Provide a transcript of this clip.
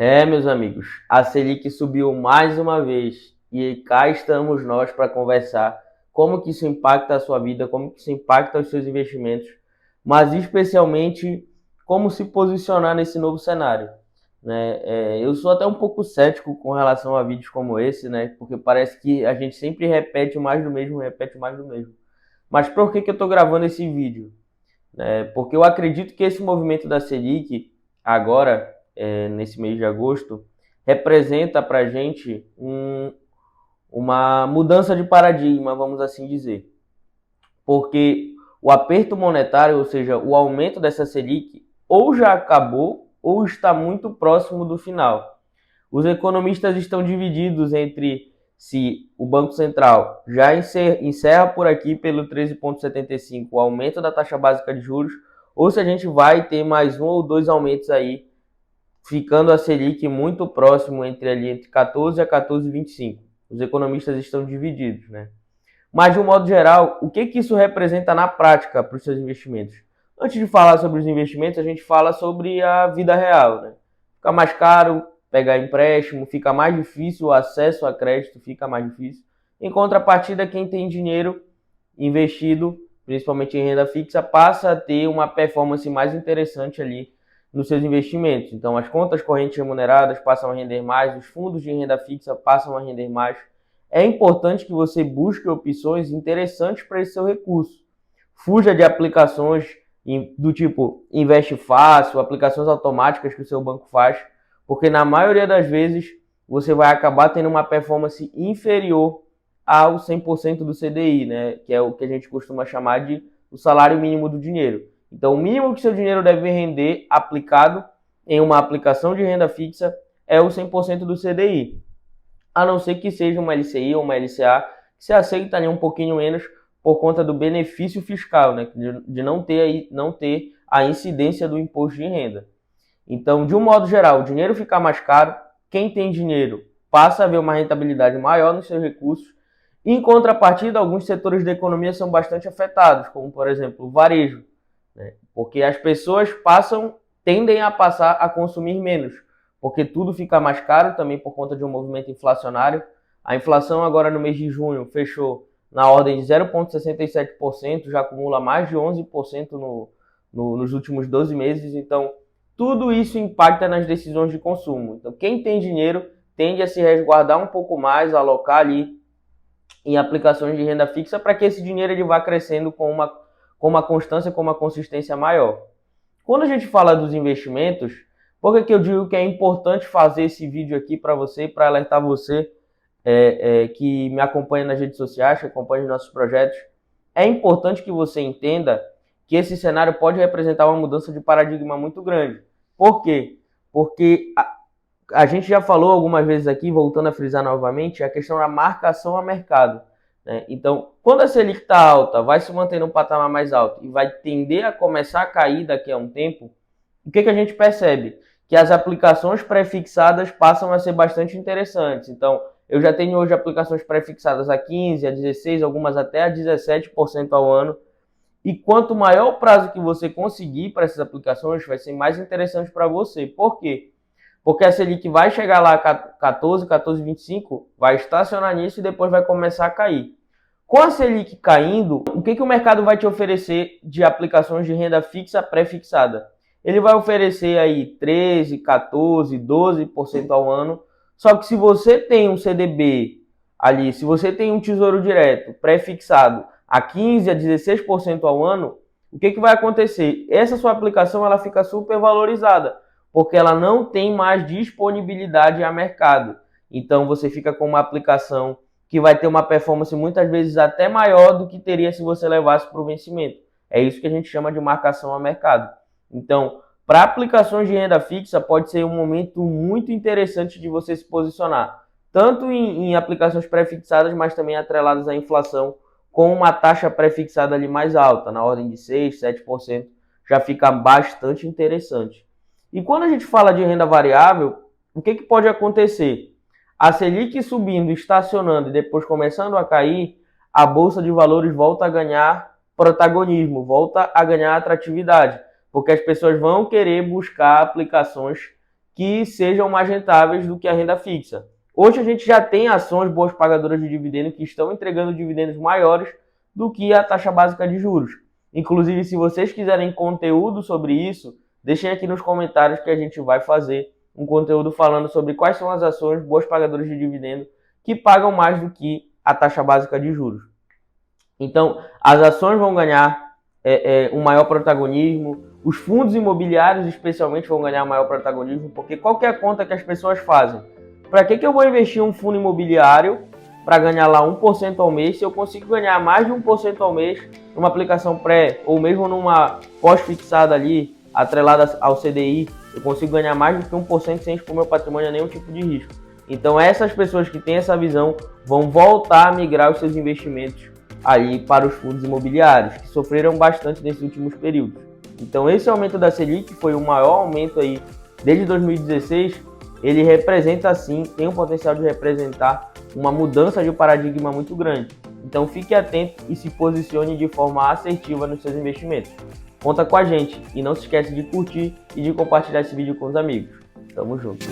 Meus amigos, a Selic subiu mais uma vez e cá estamos nós para conversar como que isso impacta a sua vida, como que isso impacta os seus investimentos, mas especialmente como se posicionar nesse novo cenário, né? Eu sou até um pouco cético com relação a vídeos como esse, né? Porque parece que a gente sempre repete mais do mesmo, repete mais do mesmo. Mas por que eu estou gravando esse vídeo? Porque eu acredito que esse movimento da Selic, agora, nesse mês de agosto, representa para a gente uma mudança de paradigma, vamos assim dizer. Porque o aperto monetário, ou seja, o aumento dessa Selic, ou já acabou ou está muito próximo do final. Os economistas estão divididos entre se o Banco Central já encerra por aqui pelo 13,75 o aumento da taxa básica de juros, ou se a gente vai ter mais um ou dois aumentos aí, ficando a Selic muito próximo entre 14 a 14,25. Os economistas estão divididos, né? Mas, de um modo geral, o que isso representa na prática para os seus investimentos? Antes de falar sobre os investimentos, a gente fala sobre a vida real, né? Fica mais caro pegar empréstimo, fica mais difícil o acesso a crédito, fica mais difícil. Em contrapartida, quem tem dinheiro investido, principalmente em renda fixa, passa a ter uma performance mais interessante ali nos seus investimentos. Então, as contas correntes remuneradas passam a render mais, os fundos de renda fixa passam a render mais. É importante que você busque opções interessantes para esse seu recurso. Fuja de aplicações do tipo investe fácil, aplicações automáticas que o seu banco faz, porque na maioria das vezes você vai acabar tendo uma performance inferior ao 100% do CDI, né? Que é o que a gente costuma chamar de o salário mínimo do dinheiro. Então, o mínimo que seu dinheiro deve render aplicado em uma aplicação de renda fixa é o 100% do CDI. A não ser que seja uma LCI ou uma LCA, que se aceita ali um pouquinho menos por conta do benefício fiscal, né? De não ter a incidência do imposto de renda. Então, de um modo geral, o dinheiro fica mais caro, quem tem dinheiro passa a ver uma rentabilidade maior nos seus recursos. Em contrapartida, alguns setores da economia são bastante afetados, como, por exemplo, o varejo, né? Porque as pessoas tendem a passar a consumir menos, porque tudo fica mais caro também por conta de um movimento inflacionário. A inflação agora no mês de junho fechou na ordem de 0,67%, já acumula mais de 11% nos últimos 12 meses. Então, tudo isso impacta nas decisões de consumo. Então, quem tem dinheiro tende a se resguardar um pouco mais, alocar ali em aplicações de renda fixa para que esse dinheiro ele vá crescendo com uma constância, com uma consistência maior. Quando a gente fala dos investimentos, por que eu digo que é importante fazer esse vídeo aqui para você, para alertar você que me acompanha nas redes sociais, que acompanha os nossos projetos? É importante que você entenda que esse cenário pode representar uma mudança de paradigma muito grande. Por quê? Porque a gente já falou algumas vezes aqui, voltando a frisar novamente, a questão da marcação a mercado, né? Então, quando a Selic está alta, vai se manter num patamar mais alto e vai tender a começar a cair daqui a um tempo, o que a gente percebe? Que as aplicações pré-fixadas passam a ser bastante interessantes. Então, eu já tenho hoje aplicações pré-fixadas a 15%, a 16%, algumas até a 17% ao ano. E quanto maior o prazo que você conseguir para essas aplicações, vai ser mais interessante para você. Por quê? Porque a Selic vai chegar lá a 14, 14,25, vai estacionar nisso e depois vai começar a cair. Com a Selic caindo, o que o mercado vai te oferecer de aplicações de renda fixa pré-fixada? Ele vai oferecer aí 13, 14, 12% ao ano. Só que se você tem um CDB ali, se você tem um tesouro direto pré-fixado a 15 a 16% ao ano, o que vai acontecer? Essa sua aplicação ela fica super valorizada, porque ela não tem mais disponibilidade a mercado. Então você fica com uma aplicação que vai ter uma performance muitas vezes até maior do que teria se você levasse para o vencimento. É isso que a gente chama de marcação a mercado. Então, para aplicações de renda fixa, pode ser um momento muito interessante de você se posicionar, tanto em aplicações pré-fixadas, mas também atreladas à inflação, com uma taxa pré-fixada ali mais alta, na ordem de 6, 7%, já fica bastante interessante. E quando a gente fala de renda variável, o que pode acontecer? A Selic subindo, estacionando e depois começando a cair, a Bolsa de Valores volta a ganhar protagonismo, volta a ganhar atratividade, porque as pessoas vão querer buscar aplicações que sejam mais rentáveis do que a renda fixa. Hoje a gente já tem ações boas pagadoras de dividendo que estão entregando dividendos maiores do que a taxa básica de juros. Inclusive, se vocês quiserem conteúdo sobre isso, deixem aqui nos comentários que a gente vai fazer um conteúdo falando sobre quais são as ações boas pagadoras de dividendo que pagam mais do que a taxa básica de juros. Então, as ações vão ganhar um maior protagonismo, os fundos imobiliários especialmente vão ganhar maior protagonismo, porque qual que é a conta que as pessoas fazem? Para que eu vou investir em um fundo imobiliário para ganhar lá 1% ao mês, se eu consigo ganhar mais de 1% ao mês numa aplicação pré ou mesmo numa pós-fixada ali, atrelada ao CDI, eu consigo ganhar mais do que 1% sem expor meu patrimônio a nenhum tipo de risco. Então essas pessoas que têm essa visão vão voltar a migrar os seus investimentos aí para os fundos imobiliários, que sofreram bastante nesses últimos períodos. Então esse aumento da Selic foi o maior aumento aí desde 2016, ele representa sim, tem o potencial de representar uma mudança de paradigma muito grande. Então fique atento e se posicione de forma assertiva nos seus investimentos. Conta com a gente e não se esquece de curtir e de compartilhar esse vídeo com os amigos. Tamo junto!